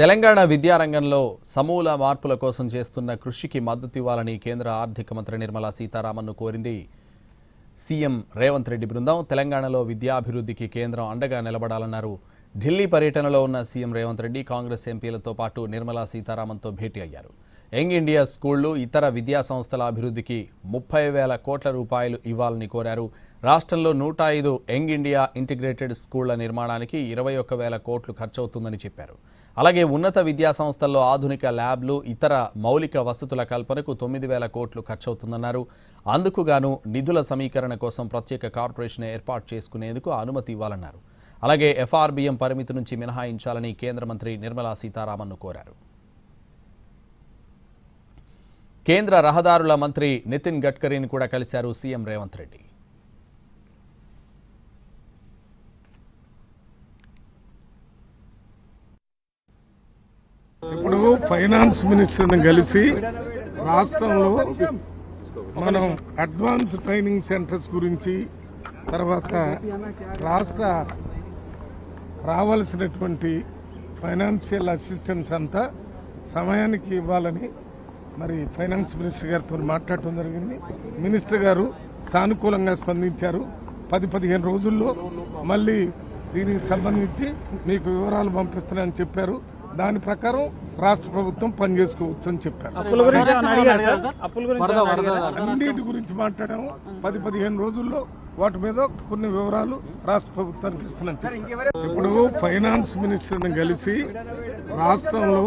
తెలంగాణ విద్యారంగంలో సమూల మార్పుల కోసం చేస్తున్న కృషికి మద్దతు ఇవ్వాలని కేంద్ర ఆర్థిక మంత్రి నిర్మలా సీతారామన్ను కోరింది సీఎం రేవంత్ రెడ్డి బృందం. తెలంగాణలో విద్యాభివృద్ధికి కేంద్రం అండగా నిలబడాలన్నారు. ఢిల్లీ పర్యటనలో ఉన్న సీఎం రేవంత్ రెడ్డి కాంగ్రెస్ ఎంపీలతో పాటు నిర్మలా సీతారామన్తో భేటీ అయ్యారు. యంగ్ ఇండియా స్కూళ్లు, ఇతర విద్యా సంస్థల అభివృద్ధికి 30,000 కోట్ల రూపాయలు ఇవ్వాలని కోరారు. రాష్ట్రంలో 105 యంగ్ ఇండియా ఇంటిగ్రేటెడ్ స్కూళ్ల నిర్మాణానికి 21,000 కోట్లు ఖర్చవుతుందని చెప్పారు. అలాగే ఉన్నత విద్యా సంస్థల్లో ఆధునిక ల్యాబ్లు, ఇతర మౌలిక వసతుల కల్పనకు 9,000 కోట్లు ఖర్చవుతుందన్నారు. అందుకు గాను నిధుల సమీకరణ కోసం ప్రత్యేక కార్పొరేషన్ ఏర్పాటు చేసుకునేందుకు అనుమతి ఇవ్వాలన్నారు. అలాగే ఎఫ్ఆర్బిఎం పరిమితి నుంచి మినహాయించాలని కేంద్ర మంత్రి నిర్మలా సీతారామన్ను కోరారు. కేంద్ర రహదారుల మంత్రి నితిన్ గడ్కరీని కూడా కలిశారు సీఎం రేవంత్ రెడ్డి. ఇప్పుడు ఫైనాన్స్ మినిస్టర్ని కలిసి రాష్ట్రంలో మనం అడ్వాన్స్ ట్రైనింగ్ సెంటర్స్ గురించి, తర్వాత రాష్ట్ర రావాల్సినటువంటి ఫైనాన్షియల్ అసిస్టెన్స్ అంతా సమయానికి ఇవ్వాలని మరి ఫైనాన్స్ మినిస్టర్ గారితో మాట్లాడటం జరిగింది. మినిస్టర్ గారు సానుకూలంగా స్పందించారు. 10-15 రోజుల్లో మళ్ళీ దీనికి సంబంధించి మీకు వివరాలు పంపిస్తానని చెప్పారు. దాని ప్రకారం రాష్ట్ర ప్రభుత్వం పనిచేసుకోవచ్చు అని చెప్పారు. అన్నిటి గురించి మాట్లాడాము. 10-15 రోజుల్లో వాటి మీద కొన్ని వివరాలు రాష్ట్ర ప్రభుత్వానికి ఇస్తున్నాను. ఇప్పుడు ఫైనాన్స్ మినిస్టర్ని కలిసి రాష్ట్రంలో